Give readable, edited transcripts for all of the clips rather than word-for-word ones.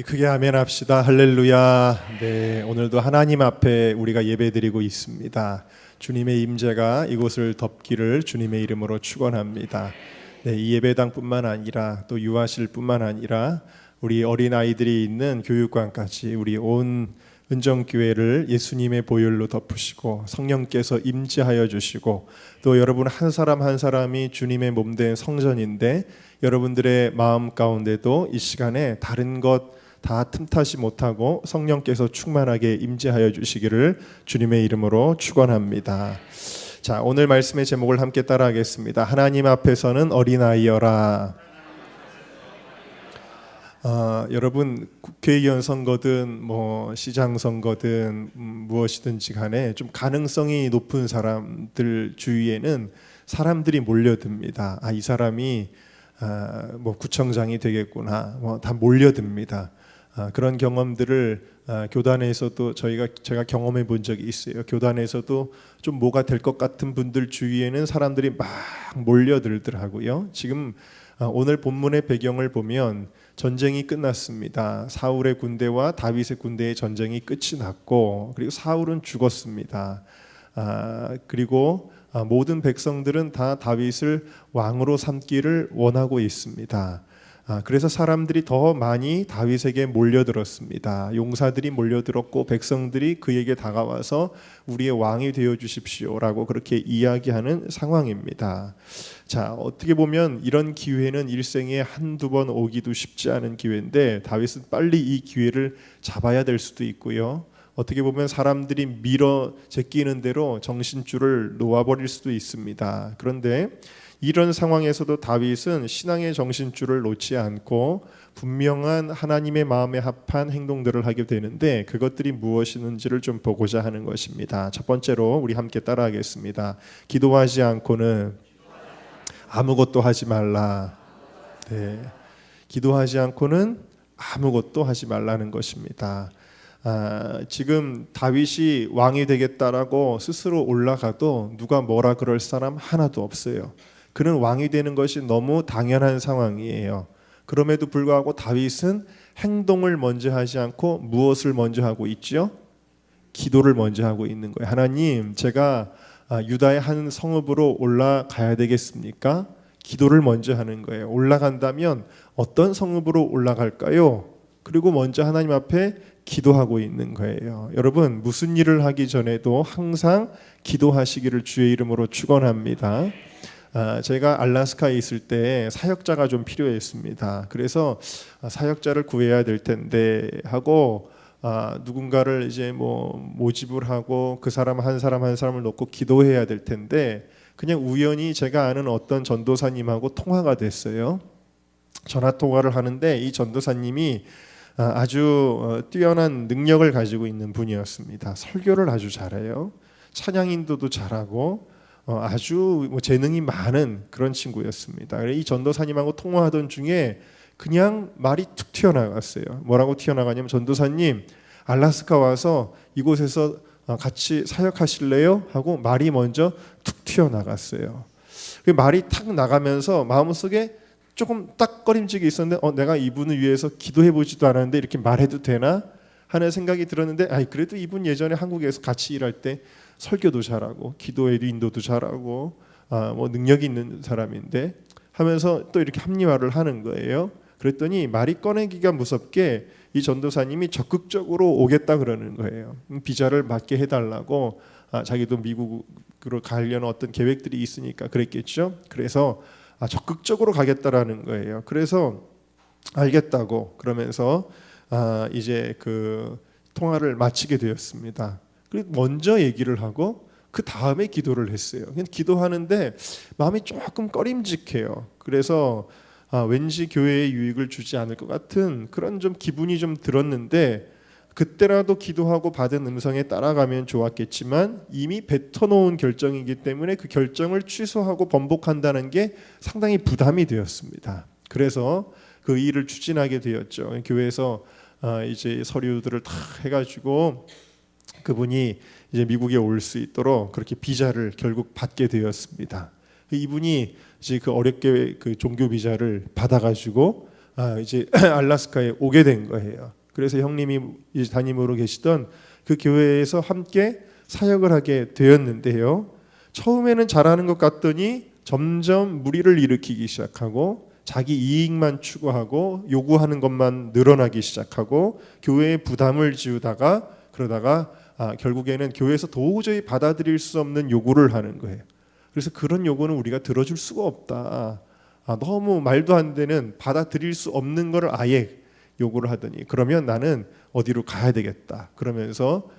우리 크게 아멘 합시다. 할렐루야. 네, 오늘도 하나님 앞에 우리가 예배드리고 있습니다. 주님의 임재가 이곳을 덮기를 주님의 이름으로 축원합니다. 네, 이 예배당뿐만 아니라 또 유아실 뿐만 아니라 우리 어린아이들이 있는 교육관까지 우리 온 은정교회를 예수님의 보혈로 덮으시고 성령께서 임재하여 주시고 또 여러분 한 사람 한 사람이 주님의 몸된 성전인데 여러분들의 마음 가운데도 이 시간에 다른 것 다 틈타지 못하고 성령께서 충만하게 임재하여 주시기를 주님의 이름으로 축원합니다. 자, 오늘 말씀의 제목을 함께 따라하겠습니다. 하나님 앞에서는 어린아이여라. 여러분 국회의원 선거든 시장 선거든 무엇이든지 간에 좀 가능성이 높은 사람들 주위에는 사람들이 몰려듭니다. 이 사람이 구청장이 되겠구나. 다 몰려듭니다. 그런 경험들을 교단에서도 제가 경험해 본 적이 있어요. 교단에서도 좀 뭐가 될 것 같은 분들 주위에는 사람들이 막 몰려들더라고요. 지금 오늘 본문의 배경을 보면 전쟁이 끝났습니다. 사울의 군대와 다윗의 군대의 전쟁이 끝이 났고 그리고 사울은 죽었습니다. 그리고 모든 백성들은 다 다윗을 왕으로 삼기를 원하고 있습니다. 그래서 사람들이 더 많이 다윗에게 몰려들었습니다. 용사들이 몰려들었고 백성들이 그에게 다가와서 우리의 왕이 되어 주십시오라고 그렇게 이야기하는 상황입니다. 자, 어떻게 보면 이런 기회는 일생에 한두 번 오기도 쉽지 않은 기회인데 다윗은 빨리 이 기회를 잡아야 될 수도 있고요. 어떻게 보면 사람들이 밀어 제끼는 대로 정신줄을 놓아버릴 수도 있습니다. 그런데 이런 상황에서도 다윗은 신앙의 정신줄을 놓지 않고 분명한 하나님의 마음에 합한 행동들을 하게 되는데 그것들이 무엇이는지를 좀 보고자 하는 것입니다. 첫 번째로 우리 함께 따라하겠습니다. 기도하지 않고는 아무것도 하지 말라. 네, 기도하지 않고는 아무것도 하지 말라는 것입니다. 지금 다윗이 왕이 되겠다라고 스스로 올라가도 누가 뭐라 그럴 사람 하나도 없어요. 그는 왕이 되는 것이 너무 당연한 상황이에요. 그럼에도 불구하고 다윗은 행동을 먼저 하지 않고 무엇을 먼저 하고 있죠? 기도를 먼저 하고 있는 거예요. 하나님, 제가 유다의 한 성읍으로 올라가야 되겠습니까? 기도를 먼저 하는 거예요. 올라간다면 어떤 성읍으로 올라갈까요? 그리고 먼저 하나님 앞에 기도하고 있는 거예요. 여러분, 무슨 일을 하기 전에도 항상 기도하시기를 주의 이름으로 축원합니다. 제가 알래스카에 있을 때 사역자가 좀 필요했습니다. 그래서 사역자를 구해야 될 텐데 하고 누군가를 이제 모집을 하고 그 사람 한 사람을 놓고 기도해야 될 텐데 그냥 우연히 제가 아는 어떤 전도사님하고 통화가 됐어요. 전화 통화를 하는데 이 전도사님이 아주 뛰어난 능력을 가지고 있는 분이었습니다. 설교를 아주 잘해요. 찬양 인도도 잘하고 아주 재능이 많은 그런 친구였습니다. 이 전도사님하고 통화하던 중에 그냥 말이 툭 튀어나갔어요. 뭐라고 튀어나가냐면 전도사님 알래스카 와서 이곳에서 같이 사역하실래요? 하고 말이 먼저 툭 튀어나갔어요. 그 말이 탁 나가면서 마음속에 조금 딱거림직이 있었는데 내가 이분을 위해서 기도해보지도 않았는데 이렇게 말해도 되나? 하는 생각이 들었는데 그래도 이분 예전에 한국에서 같이 일할 때 설교도 잘하고 기도에도 인도도 잘하고 능력이 있는 사람인데 하면서 또 이렇게 합리화를 하는 거예요. 그랬더니 말이 꺼내기가 무섭게 이 전도사님이 적극적으로 오겠다 그러는 거예요. 비자를 맞게 해달라고 자기도 미국으로 가려는 어떤 계획들이 있으니까 그랬겠죠. 그래서 적극적으로 가겠다라는 거예요. 그래서 알겠다고 그러면서 이제 그 통화를 마치게 되었습니다. 그리고 먼저 얘기를 하고 그 다음에 기도를 했어요. 기도하는데 마음이 조금 꺼림직해요. 그래서 왠지 교회에 유익을 주지 않을 것 같은 그런 좀 기분이 좀 들었는데 그때라도 기도하고 받은 음성에 따라가면 좋았겠지만 이미 뱉어놓은 결정이기 때문에 그 결정을 취소하고 번복한다는 게 상당히 부담이 되었습니다. 그래서 그 일을 추진하게 되었죠. 교회에서 이제 서류들을 다 해가지고 그분이 이제 미국에 올 수 있도록 그렇게 비자를 결국 받게 되었습니다. 이분이 이제 그 어렵게 그 종교 비자를 받아가지고 이제 알래스카에 오게 된 거예요. 그래서 형님이 이제 담임으로 계시던 그 교회에서 함께 사역을 하게 되었는데요. 처음에는 잘하는 것 같더니 점점 무리를 일으키기 시작하고 자기 이익만 추구하고 요구하는 것만 늘어나기 시작하고 교회에 부담을 지우다가 그러다가 결국에는 교회에서 도저히 받아들일 수 없는 요구를 하는 거예요. 그래서 그런 요구는 우리가 들어줄 수가 없다. 너무 말도 안 되는 받아들일 수 없는 걸 아예 요구를 하더니 그러면 나는 어디로 가야 되겠다. 그러면서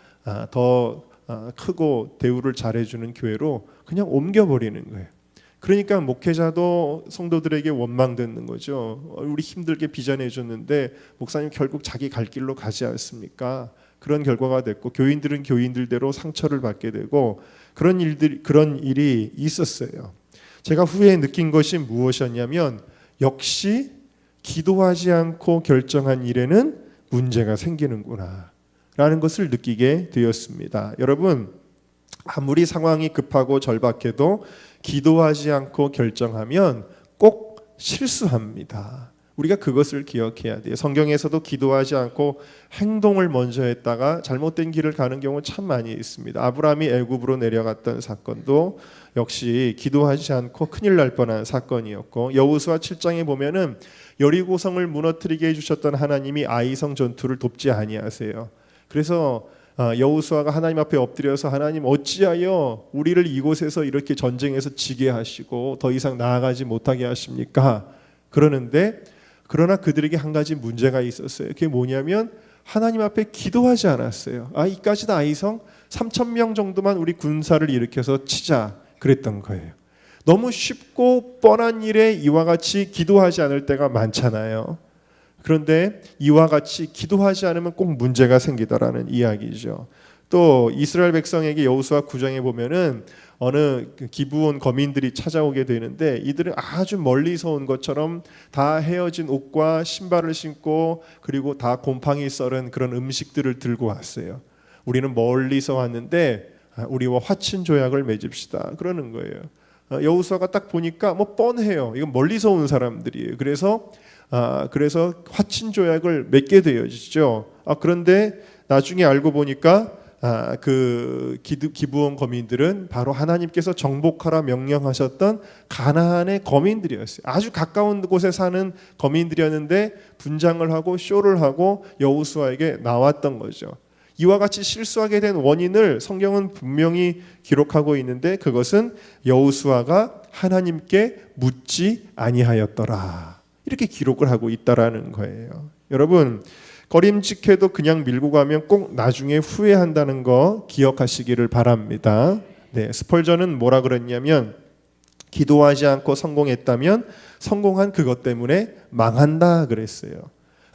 더 크고 대우를 잘해주는 교회로 그냥 옮겨버리는 거예요. 그러니까 목회자도 성도들에게 원망 듣는 거죠. 우리 힘들게 비전해 줬는데 목사님 결국 자기 갈 길로 가지 않습니까? 그런 결과가 됐고 교인들은 교인들대로 상처를 받게 되고 그런 일이 있었어요. 제가 후에 느낀 것이 무엇이었냐면 역시 기도하지 않고 결정한 일에는 문제가 생기는구나 라는 것을 느끼게 되었습니다. 여러분, 아무리 상황이 급하고 절박해도 기도하지 않고 결정하면 꼭 실수합니다. 우리가 그것을 기억해야 돼요. 성경에서도 기도하지 않고 행동을 먼저 했다가 잘못된 길을 가는 경우 참 많이 있습니다. 아브라함이 애굽으로 내려갔던 사건도 역시 기도하지 않고 큰일 날 뻔한 사건이었고, 여호수아 7장에 보면은 여리고성을 무너뜨리게 해주셨던 하나님이 아이성 전투를 돕지 아니하세요. 그래서 여호수아가 하나님 앞에 엎드려서 하나님 어찌하여 우리를 이곳에서 이렇게 전쟁에서 지게 하시고 더 이상 나아가지 못하게 하십니까? 그러나 그들에게 한 가지 문제가 있었어요. 그게 뭐냐면 하나님 앞에 기도하지 않았어요. 이까지다 아이성 3,000명 정도만 우리 군사를 일으켜서 치자 그랬던 거예요. 너무 쉽고 뻔한 일에 이와 같이 기도하지 않을 때가 많잖아요. 그런데 이와 같이 기도하지 않으면 꼭 문제가 생기더라는 이야기죠. 또 이스라엘 백성에게 여호수아 9장에 보면은 어느 기브온 거민들이 찾아오게 되는데 이들은 아주 멀리서 온 것처럼 다 헤어진 옷과 신발을 신고 그리고 다 곰팡이 썰은 그런 음식들을 들고 왔어요. 우리는 멀리서 왔는데 우리와 화친 조약을 맺읍시다 그러는 거예요. 여호수아가 딱 보니까 뭐 뻔해요. 이건 멀리서 온 사람들이에요. 그래서 화친 조약을 맺게 되어지죠. 그런데 나중에 알고 보니까 그 기브온 거민들은 바로 하나님께서 정복하라 명령하셨던 가나안의 거민들이었어요. 아주 가까운 곳에 사는 거민들이었는데 분장을 하고 쇼를 하고 여호수아에게 나왔던 거죠. 이와 같이 실수하게 된 원인을 성경은 분명히 기록하고 있는데 그것은 여호수아가 하나님께 묻지 아니하였더라. 이렇게 기록을 하고 있다라는 거예요. 여러분, 거림직해도 그냥 밀고 가면 꼭 나중에 후회한다는 거 기억하시기를 바랍니다. 스펄전은 뭐라 그랬냐면 기도하지 않고 성공했다면 성공한 그것 때문에 망한다 그랬어요.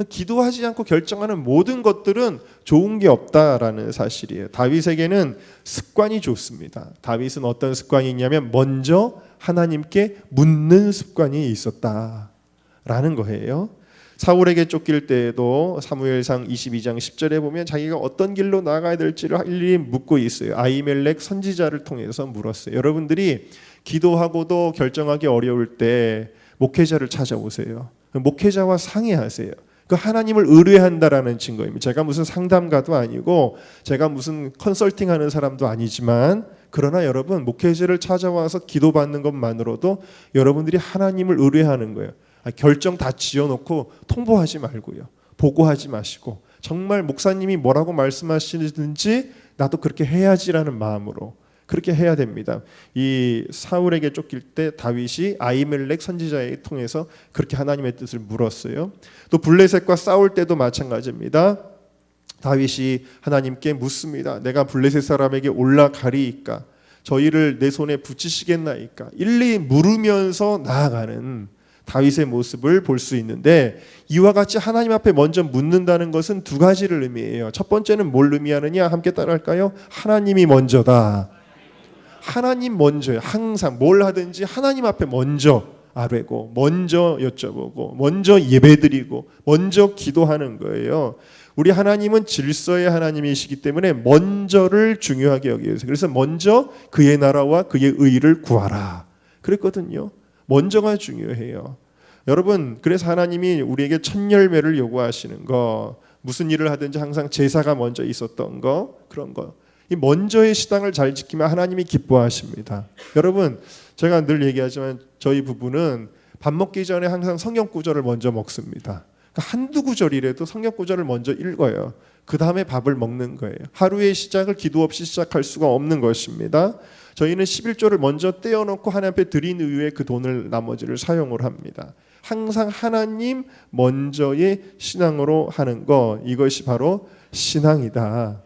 기도하지 않고 결정하는 모든 것들은 좋은 게 없다라는 사실이에요. 다윗에게는 습관이 좋습니다. 다윗은 어떤 습관이 있냐면 먼저 하나님께 묻는 습관이 있었다라는 거예요. 사울에게 쫓길 때에도 사무엘상 22장 10절에 보면 자기가 어떤 길로 나아가야 될지를 일일이 묻고 있어요. 아히멜렉 선지자를 통해서 물었어요. 여러분들이 기도하고도 결정하기 어려울 때 목회자를 찾아오세요. 목회자와 상의하세요. 그 하나님을 의뢰한다라는 증거입니다. 제가 무슨 상담가도 아니고 제가 무슨 컨설팅하는 사람도 아니지만 그러나 여러분 목회자를 찾아와서 기도받는 것만으로도 여러분들이 하나님을 의뢰하는 거예요. 결정 다 지어놓고 통보하지 말고요. 보고하지 마시고 정말 목사님이 뭐라고 말씀하시는지 나도 그렇게 해야지라는 마음으로 그렇게 해야 됩니다. 이 사울에게 쫓길 때 다윗이 아히멜렉 선지자에 통해서 그렇게 하나님의 뜻을 물었어요. 또 블레셋과 싸울 때도 마찬가지입니다. 다윗이 하나님께 묻습니다. 내가 블레셋 사람에게 올라가리이까 저희를 내 손에 붙이시겠나이까 일일이 물으면서 나아가는 다윗의 모습을 볼 수 있는데 이와 같이 하나님 앞에 먼저 묻는다는 것은 두 가지를 의미해요. 첫 번째는 뭘 의미하느냐 함께 따라할까요? 하나님이 먼저다. 하나님 먼저요. 항상 뭘 하든지 하나님 앞에 먼저 아뢰고 먼저 여쭤보고 먼저 예배드리고 먼저 기도하는 거예요. 우리 하나님은 질서의 하나님이시기 때문에 먼저를 중요하게 여기세요. 그래서 먼저 그의 나라와 그의 의를 구하라 그랬거든요. 먼저가 중요해요. 여러분, 그래서 하나님이 우리에게 첫 열매를 요구하시는 거, 무슨 일을 하든지 항상 제사가 먼저 있었던 거, 그런 거, 이 먼저의 시당을 잘 지키면 하나님이 기뻐하십니다. 여러분, 제가 늘 얘기하지만 저희 부부는 밥 먹기 전에 항상 성경 구절을 먼저 먹습니다. 그러니까 한두 구절이라도 성경 구절을 먼저 읽어요. 그 다음에 밥을 먹는 거예요. 하루의 시작을 기도 없이 시작할 수가 없는 것입니다. 저희는 11조를 먼저 떼어놓고 하나님 앞에 드린 이후에 그 돈을 나머지를 사용을 합니다. 항상 하나님 먼저의 신앙으로 하는 거, 이것이 바로 신앙이다.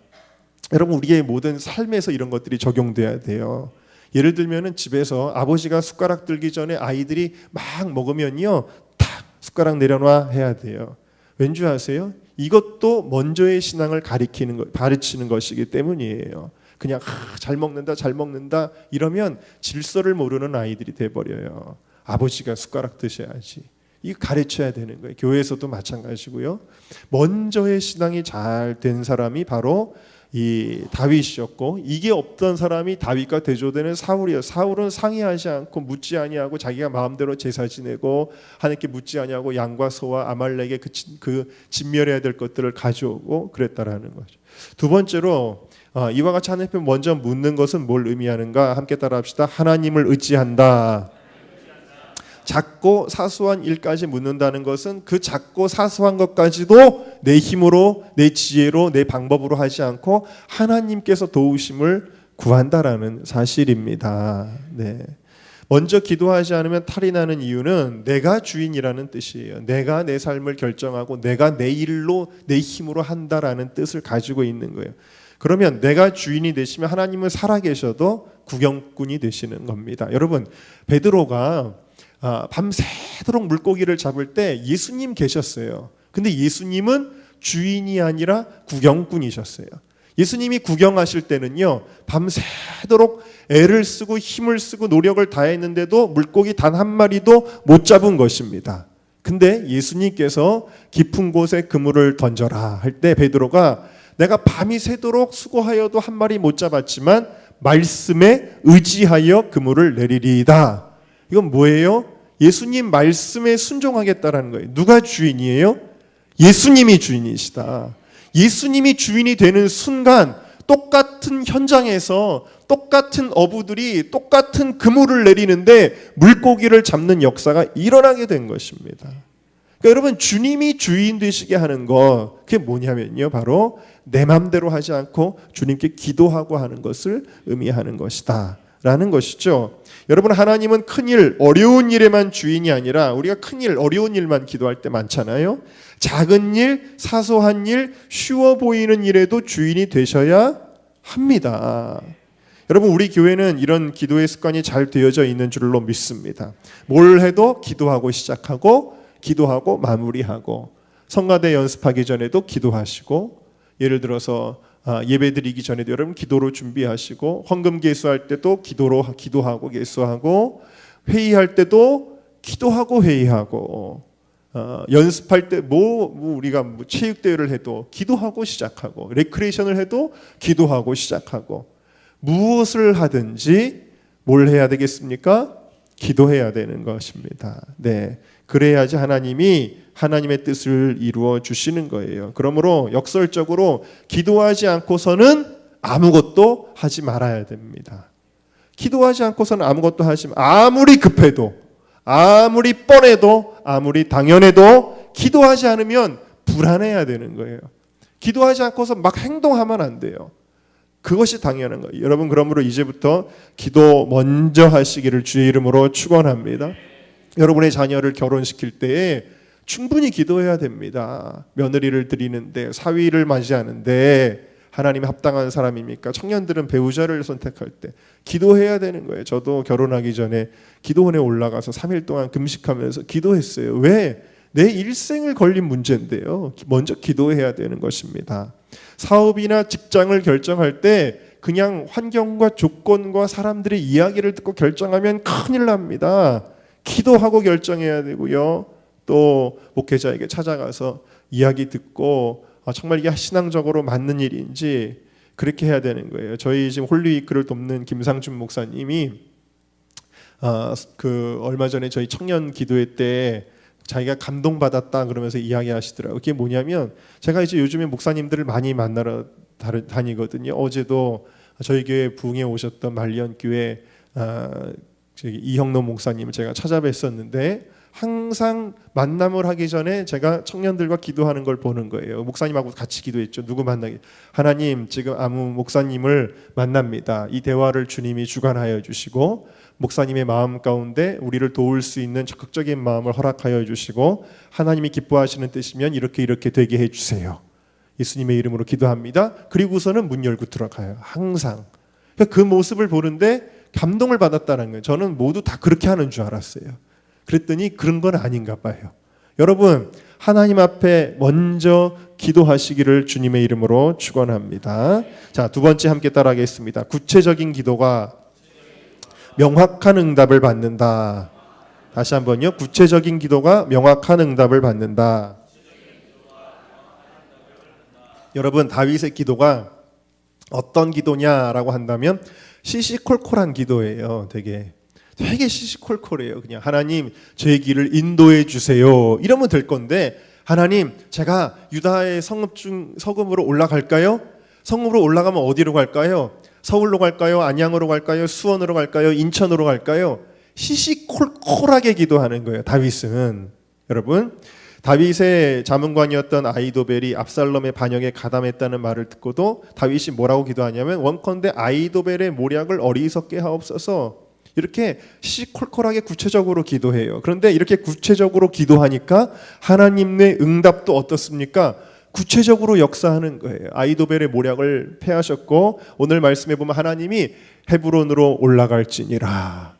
여러분, 우리의 모든 삶에서 이런 것들이 적용돼야 돼요. 예를 들면은 집에서 아버지가 숟가락 들기 전에 아이들이 막 먹으면요, 탁 숟가락 내려놔 해야 돼요. 왠지 아세요? 이것도 먼저의 신앙을 가르치는 것이기 때문이에요. 그냥 잘 먹는다 잘 먹는다 이러면 질서를 모르는 아이들이 돼버려요. 아버지가 숟가락 드셔야지. 이거 가르쳐야 되는 거예요. 교회에서도 마찬가지고요. 먼저의 신앙이 잘 된 사람이 바로 이 다윗이었고, 이게 없던 사람이 다윗과 대조되는 사울이에요. 사울은 상의하지 않고 묻지 아니하고 자기가 마음대로 제사 지내고 하나님께 묻지 아니하고 양과 소와 아말렉의 그 진멸해야 될 것들을 가져오고 그랬다라는 거죠. 두 번째로 이와 같이 하나님 앞에 먼저 묻는 것은 뭘 의미하는가? 함께 따라합시다. 하나님을 의지한다. 작고 사소한 일까지 묻는다는 것은 그 작고 사소한 것까지도 내 힘으로, 내 지혜로, 내 방법으로 하지 않고 하나님께서 도우심을 구한다라는 사실입니다. 네. 먼저 기도하지 않으면 탈이 나는 이유는 내가 주인이라는 뜻이에요. 내가 내 삶을 결정하고 내가 내 일로, 내 힘으로 한다라는 뜻을 가지고 있는 거예요. 그러면 내가 주인이 되시면 하나님은 살아계셔도 구경꾼이 되시는 겁니다. 여러분, 베드로가 밤새도록 물고기를 잡을 때 예수님 계셨어요. 근데 예수님은 주인이 아니라 구경꾼이셨어요. 예수님이 구경하실 때는요, 밤새도록 애를 쓰고 힘을 쓰고 노력을 다했는데도 물고기 단 한 마리도 못 잡은 것입니다. 근데 예수님께서 깊은 곳에 그물을 던져라 할 때 베드로가 내가 밤이 새도록 수고하여도 한 마리 못 잡았지만 말씀에 의지하여 그물을 내리리이다. 이건 뭐예요? 예수님 말씀에 순종하겠다라는 거예요. 누가 주인이에요? 예수님이 주인이시다. 예수님이 주인이 되는 순간 똑같은 현장에서 똑같은 어부들이 똑같은 그물을 내리는데 물고기를 잡는 역사가 일어나게 된 것입니다. 그러니까 여러분, 주님이 주인 되시게 하는 거, 그게 뭐냐면요, 바로 내 맘대로 하지 않고 주님께 기도하고 하는 것을 의미하는 것이다 라는 것이죠. 여러분, 하나님은 큰일, 어려운 일에만 주인이 아니라 우리가 큰일, 어려운 일만 기도할 때 많잖아요. 작은 일, 사소한 일, 쉬워 보이는 일에도 주인이 되셔야 합니다. 여러분, 우리 교회는 이런 기도의 습관이 잘 되어져 있는 줄로 믿습니다. 뭘 해도 기도하고 시작하고 기도하고 마무리하고, 성가대 연습하기 전에도 기도하시고, 예를 들어서 예배 드리기 전에도 여러분 기도로 준비하시고, 헌금 계수할 때도 기도하고 계수하고, 회의할 때도 기도하고 회의하고, 연습할 때 우리가 체육대회를 해도 기도하고 시작하고, 레크레이션을 해도 기도하고 시작하고, 무엇을 하든지 뭘 해야 되겠습니까? 기도해야 되는 것입니다. 네, 그래야지 하나님이 하나님의 뜻을 이루어 주시는 거예요. 그러므로 역설적으로 기도하지 않고서는 아무것도 하지 말아야 됩니다. 기도하지 않고서는 아무것도 아무리 급해도, 아무리 뻔해도, 아무리 당연해도 기도하지 않으면 불안해야 되는 거예요. 기도하지 않고서 막 행동하면 안 돼요. 그것이 당연한 거예요. 여러분, 그러므로 이제부터 기도 먼저 하시기를 주의 이름으로 축원합니다. 여러분의 자녀를 결혼시킬 때에 충분히 기도해야 됩니다. 며느리를 드리는데, 사위를 맞이하는데 하나님이 합당한 사람입니까? 청년들은 배우자를 선택할 때 기도해야 되는 거예요. 저도 결혼하기 전에 기도원에 올라가서 3일 동안 금식하면서 기도했어요. 왜? 내 일생을 걸린 문제인데요. 먼저 기도해야 되는 것입니다. 사업이나 직장을 결정할 때 그냥 환경과 조건과 사람들의 이야기를 듣고 결정하면 큰일 납니다. 기도하고 결정해야 되고요. 또 목회자에게 찾아가서 이야기 듣고 정말 이게 신앙적으로 맞는 일인지 그렇게 해야 되는 거예요. 저희 지금 홀리위크를 돕는 김상준 목사님이 얼마 전에 저희 청년 기도회 때 자기가 감동받았다 그러면서 이야기하시더라고요. 그게 뭐냐면 제가 이제 요즘에 목사님들을 많이 만나러 다니거든요. 어제도 저희 교회 부흥에 오셨던 말리언교회 이형노 목사님을 제가 찾아뵀었는데 항상 만남을 하기 전에 제가 청년들과 기도하는 걸 보는 거예요. 목사님하고 같이 기도했죠. 누구 만나기? 하나님, 지금 아무 목사님을 만납니다. 이 대화를 주님이 주관하여 주시고 목사님의 마음 가운데 우리를 도울 수 있는 적극적인 마음을 허락하여 주시고 하나님이 기뻐하시는 뜻이면 이렇게 되게 해주세요. 예수님의 이름으로 기도합니다. 그리고서는 문 열고 들어가요. 항상. 그 모습을 보는데 감동을 받았다는 거예요. 저는 모두 다 그렇게 하는 줄 알았어요. 그랬더니 그런 건 아닌가 봐요. 여러분, 하나님 앞에 먼저 기도하시기를 주님의 이름으로 축원합니다. 자, 두 번째 함께 따라하겠습니다. 구체적인 기도가 명확한 응답을 받는다. 다시 한번요. 구체적인 기도가 명확한 응답을 받는다. 여러분, 다윗의 기도가 어떤 기도냐라고 한다면 시시콜콜한 기도예요. 되게 시시콜콜해요. 그냥 하나님, 제 길을 인도해 주세요. 이러면 될 건데, 하나님, 제가 유다의 성읍으로 올라갈까요? 성읍으로 올라가면 어디로 갈까요? 서울로 갈까요? 안양으로 갈까요? 수원으로 갈까요? 인천으로 갈까요? 시시콜콜하게 기도하는 거예요. 다윗은. 여러분, 다윗의 자문관이었던 아이도벨이 압살롬의 반역에 가담했다는 말을 듣고도 다윗이 뭐라고 기도하냐면 원컨대 아이도벨의 모략을 어리석게 하옵소서. 이렇게 시시콜콜하게 구체적으로 기도해요. 그런데 이렇게 구체적으로 기도하니까 하나님의 응답도 어떻습니까? 구체적으로 역사하는 거예요. 아이도벨의 모략을 패하셨고 오늘 말씀에 보면 하나님이 헤브론으로 올라갈지니라.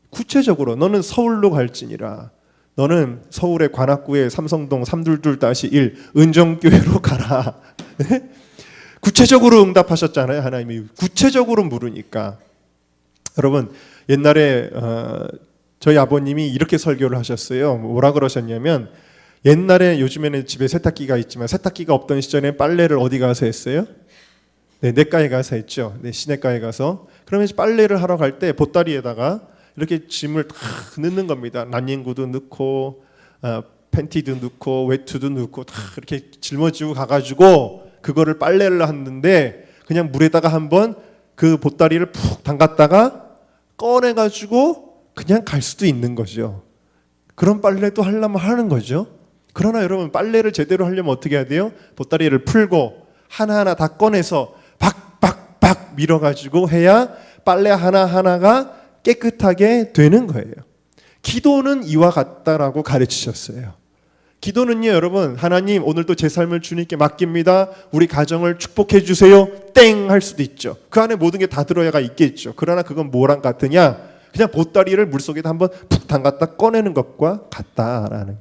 구체적으로 너는 서울로 갈지니라. 너는 서울의 관악구의 삼성동 322-1 은정교회로 가라. 구체적으로 응답하셨잖아요. 하나님이 구체적으로 물으니까. 여러분, 옛날에 저희 아버님이 이렇게 설교를 하셨어요. 뭐라 그러셨냐면 옛날에, 요즘에는 집에 세탁기가 있지만 세탁기가 없던 시절에 빨래를 어디 가서 했어요? 네, 내과에 가서 했죠. 네, 시내가에 가서. 그러면 빨래를 하러 갈 때 보따리에다가 이렇게 짐을 다 넣는 겁니다. 난닝구도 넣고 팬티도 넣고 외투도 넣고 다 이렇게 짊어지고 가가지고 그거를 빨래를 하는데 그냥 물에다가 한번 그 보따리를 푹 담갔다가 꺼내가지고 그냥 갈 수도 있는 거죠. 그런 빨래도 하려면 하는 거죠. 그러나 여러분, 빨래를 제대로 하려면 어떻게 해야 돼요? 보따리를 풀고 하나하나 다 꺼내서 박박박 밀어가지고 해야 빨래 하나하나가 깨끗하게 되는 거예요. 기도는 이와 같다라고 가르치셨어요. 기도는요, 여러분, 하나님 오늘도 제 삶을 주님께 맡깁니다. 우리 가정을 축복해 주세요. 땡 할 수도 있죠. 그 안에 모든 게 다 들어야가 있겠죠. 그러나 그건 뭐랑 같으냐? 그냥 보따리를 물속에다 한번 푹 담갔다 꺼내는 것과 같다라는.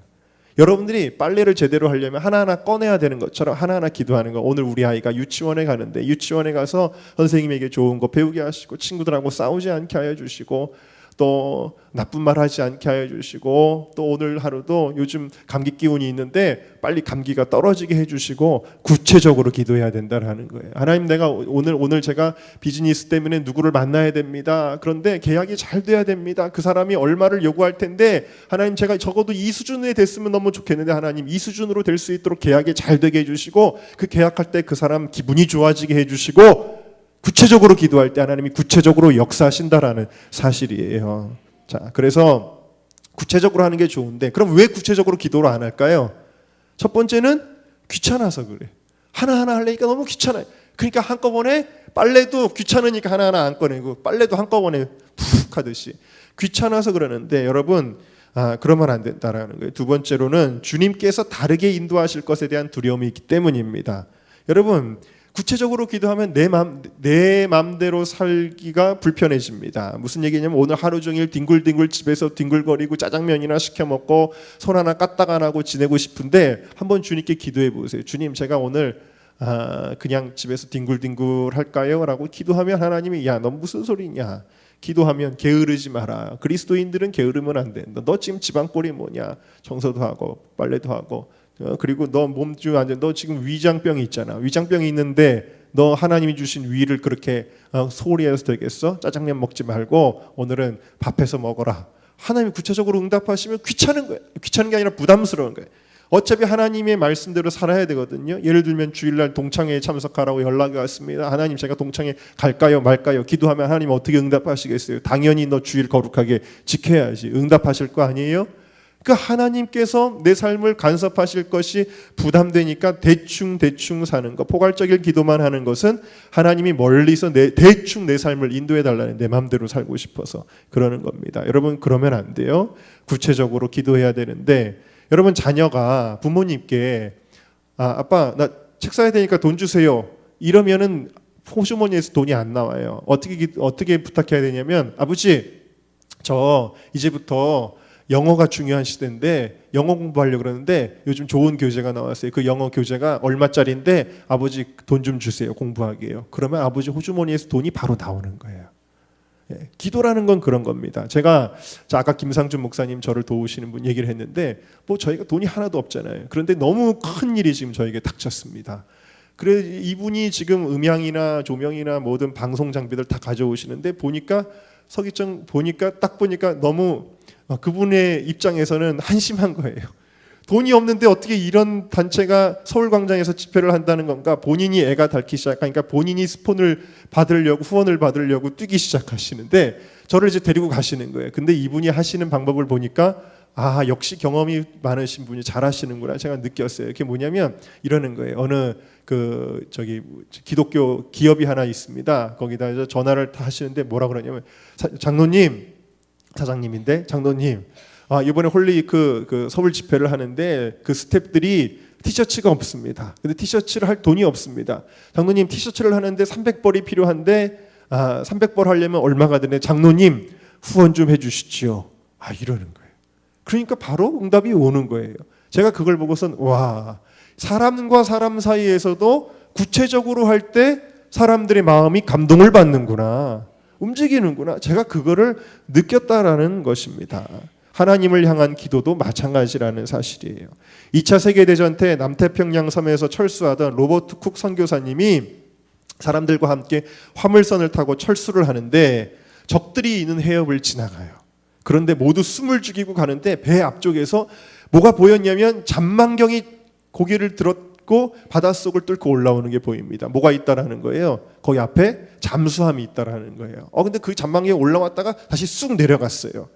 여러분들이 빨래를 제대로 하려면 하나하나 꺼내야 되는 것처럼 하나하나 기도하는 거. 오늘 우리 아이가 유치원에 가는데 유치원에 가서 선생님에게 좋은 거 배우게 하시고 친구들하고 싸우지 않게 하여 주시고 또 나쁜 말 하지 않게 하여 주시고 또 오늘 하루도 요즘 감기 기운이 있는데 빨리 감기가 떨어지게 해주시고 구체적으로 기도해야 된다는 거예요. 하나님, 내가 오늘 제가 비즈니스 때문에 누구를 만나야 됩니다. 그런데 계약이 잘 돼야 됩니다. 그 사람이 얼마를 요구할 텐데 하나님, 제가 적어도 이 수준에 됐으면 너무 좋겠는데 하나님, 이 수준으로 될 수 있도록 계약이 잘 되게 해주시고 그 계약할 때 그 사람 기분이 좋아지게 해주시고 구체적으로 기도할 때 하나님이 구체적으로 역사하신다라는 사실이에요. 자, 그래서 구체적으로 하는 게 좋은데 그럼 왜 구체적으로 기도를 안 할까요? 첫 번째는 귀찮아서 그래. 하나하나 하려니까 너무 귀찮아요. 그러니까 한꺼번에 빨래도 귀찮으니까 하나하나 안 꺼내고 빨래도 한꺼번에 푹 하듯이 귀찮아서 그러는데 여러분, 그러면 안 된다라는 거예요. 두 번째로는 주님께서 다르게 인도하실 것에 대한 두려움이 있기 때문입니다. 여러분, 구체적으로 기도하면 내 맘대로 살기가 불편해집니다. 무슨 얘기냐면 오늘 하루 종일 뒹굴뒹굴 집에서 뒹굴거리고 짜장면이나 시켜 먹고 손 하나 까딱 안 하고 지내고 싶은데 한번 주님께 기도해 보세요. 주님, 제가 오늘 그냥 집에서 뒹굴뒹굴 할까요? 라고 기도하면 하나님이 야, 너 무슨 소리냐? 기도하면 게으르지 마라. 그리스도인들은 게으르면 안 된다. 너 지금 집안꼴이 뭐냐? 청소도 하고 빨래도 하고 그리고 너 몸주 완전 너 지금 위장병이 있잖아. 위장병이 있는데 너 하나님이 주신 위를 그렇게 소홀히 해서 되겠어? 짜장면 먹지 말고 오늘은 밥해서 먹어라. 하나님이 구체적으로 응답하시면 귀찮은 거예요. 귀찮은 게 아니라 부담스러운 거예요. 어차피 하나님의 말씀대로 살아야 되거든요. 예를 들면 주일날 동창회에 참석하라고 연락이 왔습니다. 하나님 제가 동창회 갈까요 말까요? 기도하면 하나님 어떻게 응답하시겠어요? 당연히 너 주일 거룩하게 지켜야지. 응답하실 거 아니에요? 그 하나님께서 내 삶을 간섭하실 것이 부담되니까 대충 사는 것, 포괄적인 기도만 하는 것은 하나님이 멀리서 대충 내 삶을 인도해 달라는, 내 마음대로 살고 싶어서 그러는 겁니다. 여러분 그러면 안 돼요. 구체적으로 기도해야 되는데, 여러분 자녀가 부모님께 아빠 나 책 사야 되니까 돈 주세요 이러면은 호주머니에서 돈이 안 나와요. 어떻게 부탁해야 되냐면, 아버지 저 이제부터 영어가 중요한 시대인데 영어 공부하려고 그러는데 요즘 좋은 교재가 나왔어요. 그 영어 교재가 얼마짜리인데 아버지 돈 좀 주세요. 공부하게요. 그러면 아버지 호주머니에서 돈이 바로 나오는 거예요. 예, 기도라는 건 그런 겁니다. 제가 아까 김상준 목사님 저를 도우시는 분 얘기를 했는데, 뭐 저희가 돈이 하나도 없잖아요. 그런데 너무 큰 일이 지금 저에게 닥쳤습니다. 그래 이분이 지금 음향이나 조명이나 모든 방송 장비들 다 가져오시는데 보니까 서기청 딱 보니까 너무 그분의 입장에서는 한심한 거예요. 돈이 없는데 어떻게 이런 단체가 서울광장에서 집회를 한다는 건가? 본인이 애가 닳기 시작하니까 본인이 후원을 받으려고 뛰기 시작하시는데 저를 이제 데리고 가시는 거예요. 근데 이분이 하시는 방법을 보니까 역시 경험이 많으신 분이 잘하시는구나 제가 느꼈어요. 그게 뭐냐면 이러는 거예요. 어느 기독교 기업이 하나 있습니다. 거기다 전화를 다 하시는데 뭐라 그러냐면, 사장님인데 장로님 이번에 홀리위크 그 서울 집회를 하는데 그 스태프들이 티셔츠가 없습니다. 근데 티셔츠를 할 돈이 없습니다. 장로님 티셔츠를 하는데 300벌이 필요한데 300벌 하려면 얼마가 드네. 장로님 후원 좀 해주시지요. 이러는 거예요. 그러니까 바로 응답이 오는 거예요. 제가 그걸 보고선 와, 사람과 사람 사이에서도 구체적으로 할 때 사람들의 마음이 감동을 받는구나, 움직이는구나. 제가 그거를 느꼈다라는 것입니다. 하나님을 향한 기도도 마찬가지라는 사실이에요. 2차 세계대전 때 남태평양 섬에서 철수하던 로버트 쿡 선교사님이 사람들과 함께 화물선을 타고 철수를 하는데 적들이 있는 해협을 지나가요. 그런데 모두 숨을 죽이고 가는데 배 앞쪽에서 뭐가 보였냐면 잔망경이 고개를 들었고 바닷속을 뚫고 올라오는 게 보입니다. 뭐가 있다라는 거예요? 거기 앞에 잠수함이 있다라는 거예요. 근데 그 잔망경이 올라왔다가 다시 쑥 내려갔어요.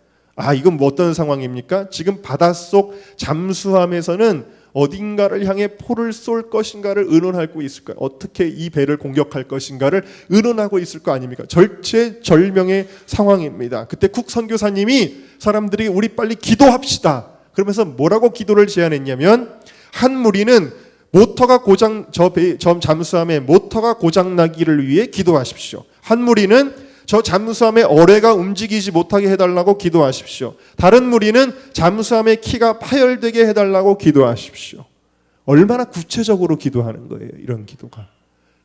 이건 뭐 어떤 상황입니까? 지금 바닷속 잠수함에서는 어딘가를 향해 포를 쏠 것인가를 의논하고 있을 거예요. 어떻게 이 배를 공격할 것인가를 의논하고 있을 거 아닙니까? 절체절명의 상황입니다. 그때 쿡 선교사님이 사람들이 우리 빨리 기도합시다. 그러면서 뭐라고 기도를 제안했냐면, 한 무리는 모터가 저 잠수함의 모터가 고장 나기를 위해 기도하십시오. 한 무리는 저 잠수함의 어뢰가 움직이지 못하게 해달라고 기도하십시오. 다른 무리는 잠수함의 키가 파열되게 해달라고 기도하십시오. 얼마나 구체적으로 기도하는 거예요, 이런 기도가.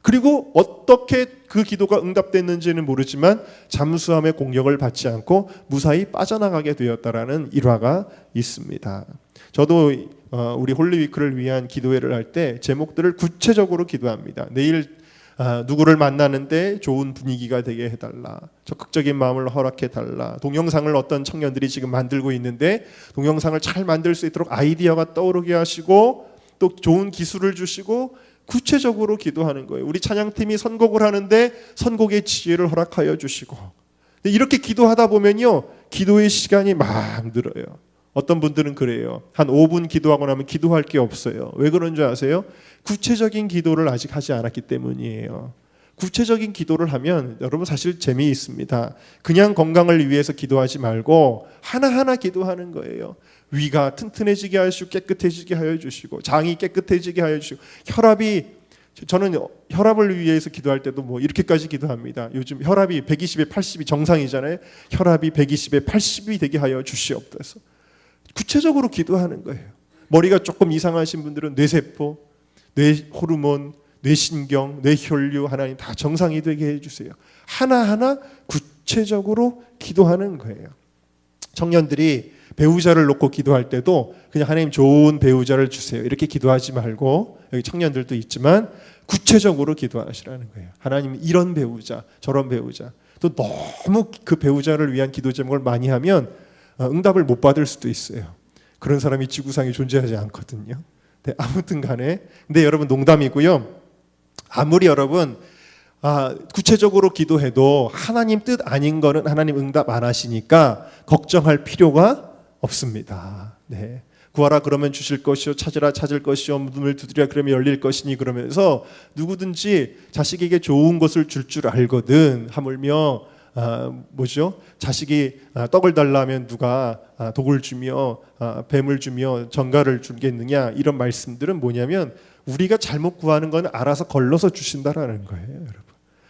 그리고 어떻게 그 기도가 응답됐는지는 모르지만 잠수함의 공격을 받지 않고 무사히 빠져나가게 되었다라는 일화가 있습니다. 저도 우리 홀리위크를 위한 기도회를 할 때 제목들을 구체적으로 기도합니다. 내일 누구를 만나는데 좋은 분위기가 되게 해달라, 적극적인 마음을 허락해달라, 동영상을 어떤 청년들이 지금 만들고 있는데 동영상을 잘 만들 수 있도록 아이디어가 떠오르게 하시고 또 좋은 기술을 주시고, 구체적으로 기도하는 거예요. 우리 찬양팀이 선곡을 하는데 선곡의 지혜를 허락하여 주시고, 이렇게 기도하다 보면요 기도의 시간이 막 늘어요. 어떤 분들은 그래요. 한 5분 기도하고 나면 기도할 게 없어요. 왜 그런 줄 아세요? 구체적인 기도를 아직 하지 않았기 때문이에요. 구체적인 기도를 하면 여러분 사실 재미있습니다. 그냥 건강을 위해서 기도하지 말고 하나하나 기도하는 거예요. 위가 튼튼해지게 하시고 깨끗해지게 하여 주시고, 장이 깨끗해지게 하여 주시고, 저는 혈압을 위해서 기도할 때도 뭐 이렇게까지 기도합니다. 요즘 혈압이 120에 80이 정상이잖아요. 혈압이 120에 80이 되게 하여 주시옵소서. 구체적으로 기도하는 거예요. 머리가 조금 이상하신 분들은 뇌세포, 뇌 호르몬, 뇌신경, 뇌혈류 하나님 다 정상이 되게 해주세요. 하나하나 구체적으로 기도하는 거예요. 청년들이 배우자를 놓고 기도할 때도 그냥 하나님 좋은 배우자를 주세요 이렇게 기도하지 말고, 여기 청년들도 있지만 구체적으로 기도하시라는 거예요. 하나님 이런 배우자, 저런 배우자. 또 너무 그 배우자를 위한 기도 제목을 많이 하면 응답을 못 받을 수도 있어요. 그런 사람이 지구상에 존재하지 않거든요. 네, 아무튼 간에 근데 여러분 농담이고요. 아무리 여러분 구체적으로 기도해도 하나님 뜻 아닌 거는 하나님 응답 안 하시니까 걱정할 필요가 없습니다. 네. 구하라 그러면 주실 것이요, 찾으라 찾을 것이요, 문을 두드리라 그러면 열릴 것이니, 그러면서 누구든지 자식에게 좋은 것을 줄 알거든. 하물며 자식이 떡을 달라면 누가 독을 주며 뱀을 주며 전갈을 주겠느냐, 이런 말씀들은 뭐냐면 우리가 잘못 구하는 건 알아서 걸러서 주신다라는 거예요, 여러분.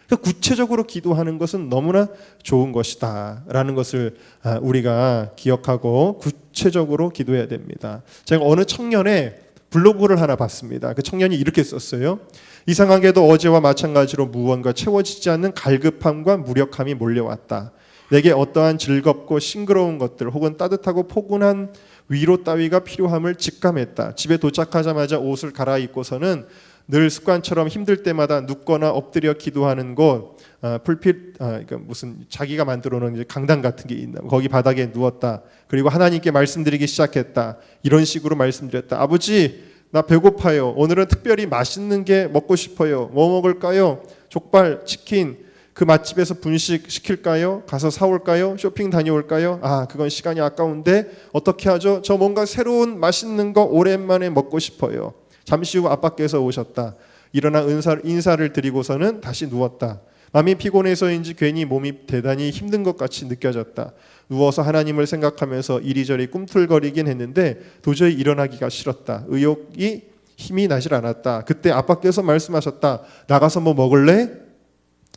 그러니까 구체적으로 기도하는 것은 너무나 좋은 것이다 라는 것을 우리가 기억하고 구체적으로 기도해야 됩니다. 제가 어느 청년의 블로그를 하나 봤습니다. 그 청년이 이렇게 썼어요. 이상하게도 어제와 마찬가지로 무언가 채워지지 않는 갈급함과 무력함이 몰려왔다. 내게 어떠한 즐겁고 싱그러운 것들 혹은 따뜻하고 포근한 위로 따위가 필요함을 직감했다. 집에 도착하자마자 옷을 갈아입고서는 늘 습관처럼 힘들 때마다 눕거나 엎드려 기도하는 곳, 풀핏, 그러니까 무슨 자기가 만들어 놓은 강당 같은 게 있나, 거기 바닥에 누웠다. 그리고 하나님께 말씀드리기 시작했다. 이런 식으로 말씀드렸다. 아버지, 나 배고파요. 오늘은 특별히 맛있는 게 먹고 싶어요. 뭐 먹을까요? 족발, 치킨, 그 맛집에서 분식 시킬까요? 가서 사올까요? 쇼핑 다녀올까요? 그건 시간이 아까운데 어떻게 하죠? 저 뭔가 새로운 맛있는 거 오랜만에 먹고 싶어요. 잠시 후 아빠께서 오셨다. 일어나 인사를 드리고서는 다시 누웠다. 마음이 피곤해서인지 괜히 몸이 대단히 힘든 것 같이 느껴졌다. 누워서 하나님을 생각하면서 이리저리 꿈틀거리긴 했는데 도저히 일어나기가 싫었다. 의욕이 힘이 나질 않았다. 그때 아빠께서 말씀하셨다. 나가서 뭐 먹을래?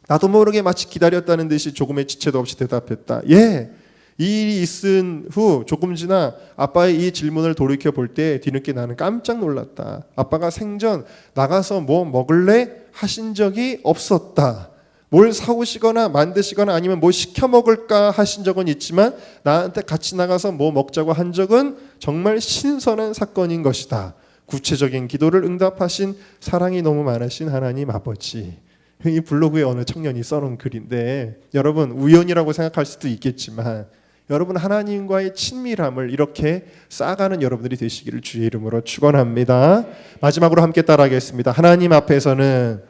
나도 모르게 마치 기다렸다는 듯이 조금의 지체도 없이 대답했다. 예. 이 일이 있은 후 조금 지나 아빠의 이 질문을 돌이켜 볼 때 뒤늦게 나는 깜짝 놀랐다. 아빠가 생전 나가서 뭐 먹을래? 하신 적이 없었다. 뭘 사오시거나 만드시거나 아니면 뭐 시켜 먹을까 하신 적은 있지만 나한테 같이 나가서 뭐 먹자고 한 적은 정말 신선한 사건인 것이다. 구체적인 기도를 응답하신 사랑이 너무 많으신 하나님 아버지. 이 블로그에 어느 청년이 써놓은 글인데 여러분 우연이라고 생각할 수도 있겠지만 여러분 하나님과의 친밀함을 이렇게 쌓아가는 여러분들이 되시기를 주의 이름으로 축원합니다. 마지막으로 함께 따라하겠습니다. 하나님 앞에서는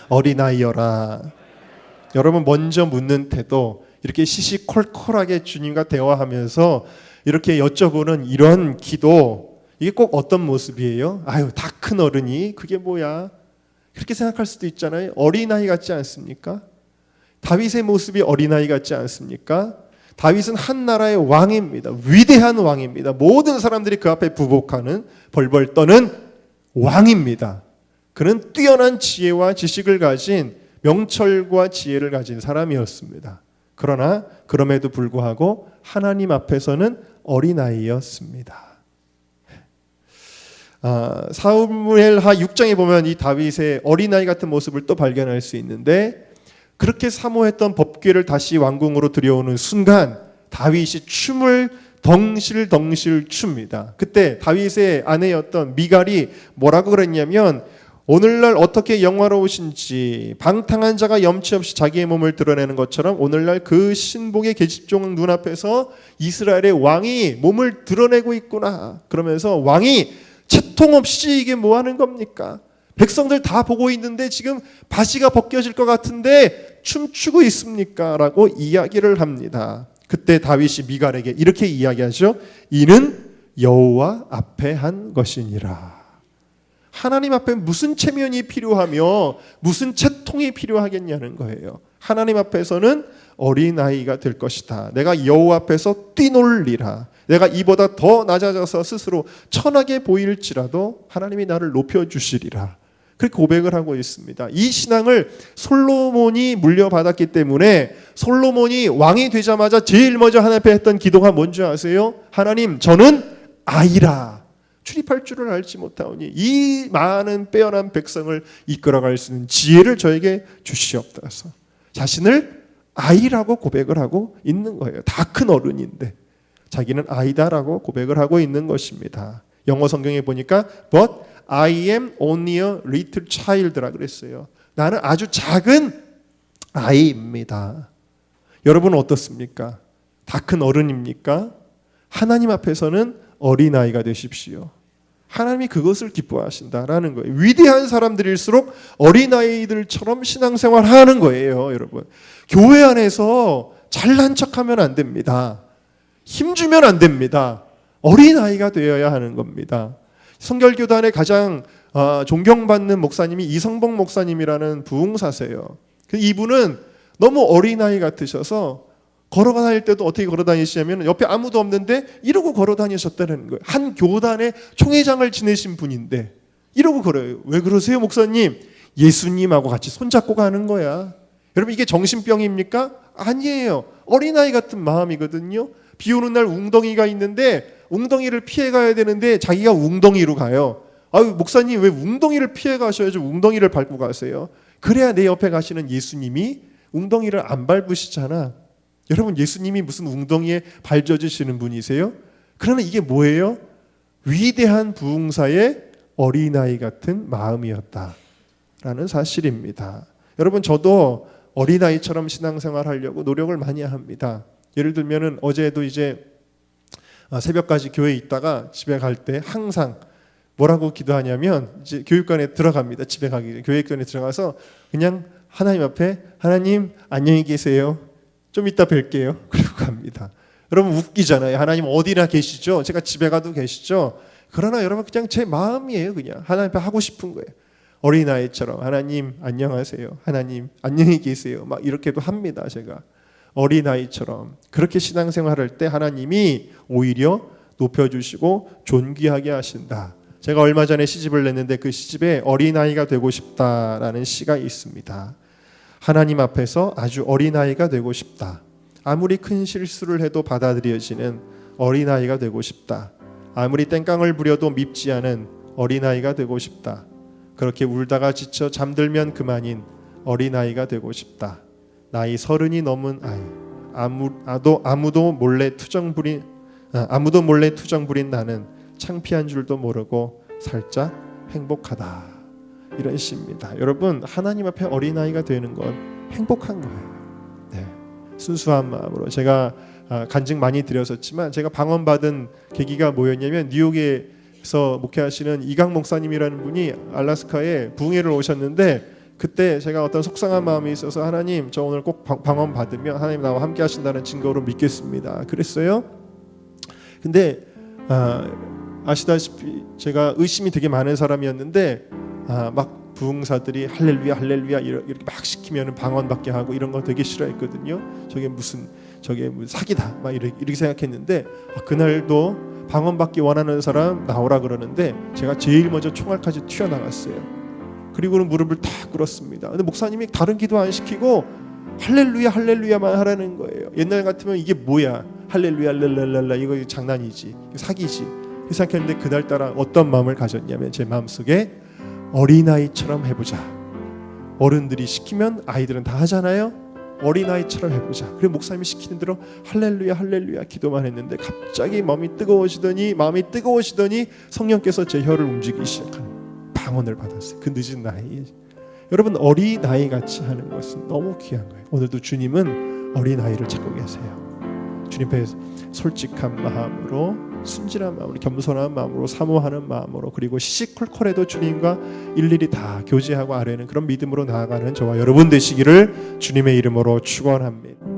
어린아이여라. 여러분 먼저 묻는 태도, 이렇게 시시콜콜하게 주님과 대화하면서 이렇게 여쭤보는 이런 기도, 이게 꼭 어떤 모습이에요? 다 큰 어른이 그게 뭐야? 그렇게 생각할 수도 있잖아요. 어린아이 같지 않습니까? 다윗의 모습이 어린아이 같지 않습니까? 다윗은 한 나라의 왕입니다. 위대한 왕입니다. 모든 사람들이 그 앞에 부복하는, 벌벌 떠는 왕입니다. 그는 뛰어난 지혜와 지식을 가진, 명철과 지혜를 가진 사람이었습니다. 그러나 그럼에도 불구하고 하나님 앞에서는 어린아이였습니다. 사무엘하 6장에 보면 이 다윗의 어린아이 같은 모습을 또 발견할 수 있는데, 그렇게 사모했던 법궤를 다시 왕궁으로 들여오는 순간 다윗이 춤을 덩실덩실 춥니다. 그때 다윗의 아내였던 미갈이 뭐라고 그랬냐면, 오늘날 어떻게 영화로우신지, 방탕한 자가 염치 없이 자기의 몸을 드러내는 것처럼 오늘날 그 신복의 계집종 눈앞에서 이스라엘의 왕이 몸을 드러내고 있구나. 그러면서 왕이 채통 없이 이게 뭐 하는 겁니까? 백성들 다 보고 있는데 지금 바지가 벗겨질 것 같은데 춤추고 있습니까? 라고 이야기를 합니다. 그때 다윗이 미갈에게 이렇게 이야기하죠. 이는 여호와 앞에 한 것이니라. 하나님 앞에 무슨 체면이 필요하며 무슨 채통이 필요하겠냐는 거예요. 하나님 앞에서는 어린아이가 될 것이다. 내가 여호와 앞에서 뛰놀리라. 내가 이보다 더 낮아져서 스스로 천하게 보일지라도 하나님이 나를 높여주시리라. 그렇게 고백을 하고 있습니다. 이 신앙을 솔로몬이 물려받았기 때문에 솔로몬이 왕이 되자마자 제일 먼저 하나님 앞에 했던 기도가 뭔지 아세요? 하나님, 저는 아이라. 출입할 줄을 알지 못하오니 이 많은 빼어난 백성을 이끌어갈 수 있는 지혜를 저에게 주시옵소서. 자신을 아이라고 고백을 하고 있는 거예요. 다 큰 어른인데 자기는 아이다라고 고백을 하고 있는 것입니다. 영어 성경에 보니까 But I am only a little child라 그랬어요. 나는 아주 작은 아이입니다. 여러분은 어떻습니까? 다 큰 어른입니까? 하나님 앞에서는 어린아이가 되십시오. 하나님이 그것을 기뻐하신다라는 거예요. 위대한 사람들일수록 어린아이들처럼 신앙생활 하는 거예요, 여러분. 교회 안에서 잘난 척하면 안 됩니다. 힘주면 안 됩니다. 어린아이가 되어야 하는 겁니다. 성결교단의 가장 존경받는 목사님이 이성복 목사님이라는 부흥사세요. 이분은 너무 어린아이 같으셔서 걸어가 다닐 때도 어떻게 걸어 다니시냐면 옆에 아무도 없는데 이러고 걸어 다니셨다는 거예요. 한 교단의 총회장을 지내신 분인데 이러고 걸어요. 왜 그러세요, 목사님? 예수님하고 같이 손잡고 가는 거야. 여러분, 이게 정신병입니까? 아니에요. 어린아이 같은 마음이거든요. 비 오는 날 웅덩이가 있는데 웅덩이를 피해 가야 되는데 자기가 웅덩이로 가요. 아유, 목사님 왜 웅덩이를 피해 가셔야죠? 웅덩이를 밟고 가세요. 그래야 내 옆에 가시는 예수님이 웅덩이를 안 밟으시잖아. 여러분, 예수님이 무슨 웅덩이에 발 젖으시는 분이세요? 그러면 이게 뭐예요? 위대한 부흥사의 어린아이 같은 마음이었다라는 사실입니다. 여러분, 저도 어린아이처럼 신앙생활 하려고 노력을 많이 합니다. 예를 들면은 어제도 이제 새벽까지 교회에 있다가 집에 갈 때 항상 뭐라고 기도하냐면 이제 교육관에 들어갑니다. 집에 가기 전에 교육관에 들어가서 그냥 하나님 앞에 하나님 안녕히 계세요. 좀 이따 뵐게요. 그리고 갑니다. 여러분, 웃기잖아요. 하나님 어디나 계시죠? 제가 집에 가도 계시죠? 그러나 여러분, 그냥 제 마음이에요. 그냥 하나님 앞에 하고 싶은 거예요. 어린아이처럼 하나님 안녕하세요. 하나님 안녕히 계세요. 막 이렇게도 합니다. 제가 어린아이처럼 그렇게 신앙생활할 때 하나님이 오히려 높여주시고 존귀하게 하신다. 제가 얼마 전에 시집을 냈는데 그 시집에 어린아이가 되고 싶다라는 시가 있습니다. 하나님 앞에서 아주 어린아이가 되고 싶다. 아무리 큰 실수를 해도 받아들여지는 어린아이가 되고 싶다. 아무리 땡깡을 부려도 밉지 않은 어린아이가 되고 싶다. 그렇게 울다가 지쳐 잠들면 그만인 어린아이가 되고 싶다. 나이 30이 넘은 아이, 아무도 몰래 투정 부린 나는 창피한 줄도 모르고 살짝 행복하다. 이런 시입니다. 여러분, 하나님 앞에 어린아이가 되는 건 행복한 거예요. 네. 순수한 마음으로. 제가 간증 많이 드렸었지만 제가 방언받은 계기가 뭐였냐면 뉴욕에서 목회하시는 이강 목사님이라는 분이 알래스카에 부흥회를 오셨는데 그때 제가 어떤 속상한 마음이 있어서 하나님 저 오늘 꼭 방언 받으면 하나님 나와 함께 하신다는 증거로 믿겠습니다. 그랬어요. 근데 아시다시피 제가 의심이 되게 많은 사람이었는데 막 부흥사들이 할렐루야 할렐루야 이렇게 막 시키면 방언 받게 하고 이런 거 되게 싫어했거든요. 저게 무슨 사기다 막 이렇게 생각했는데 그날도 방언 받기 원하는 사람 나오라 그러는데 제가 제일 먼저 총알까지 튀어나갔어요. 그리고는 무릎을 탁 꿇었습니다. 근데 목사님이 다른 기도 안 시키고 할렐루야 할렐루야만 하라는 거예요. 옛날 같으면 이게 뭐야 할렐루야 할렐루야 이거 장난이지 사기지 생각했는데 그날따라 어떤 마음을 가졌냐면 제 마음속에 어린아이처럼 해보자. 어른들이 시키면 아이들은 다 하잖아요. 어린아이처럼 해보자. 그리고 목사님이 시키는 대로 할렐루야 할렐루야 기도만 했는데 갑자기 마음이 뜨거워지더니 성령께서 제 혀를 움직이기 시작하는 방언을 받았어요. 그 늦은 나이에. 여러분, 어린아이 같이 하는 것은 너무 귀한 거예요. 오늘도 주님은 어린아이를 찾고 계세요. 주님 앞에 솔직한 마음으로, 순진한 마음으로, 겸손한 마음으로, 사모하는 마음으로, 그리고 시시콜콜해도 주님과 일일이 다 교제하고 아뢰는 그런 믿음으로 나아가는 저와 여러분 되시기를 주님의 이름으로 축원합니다.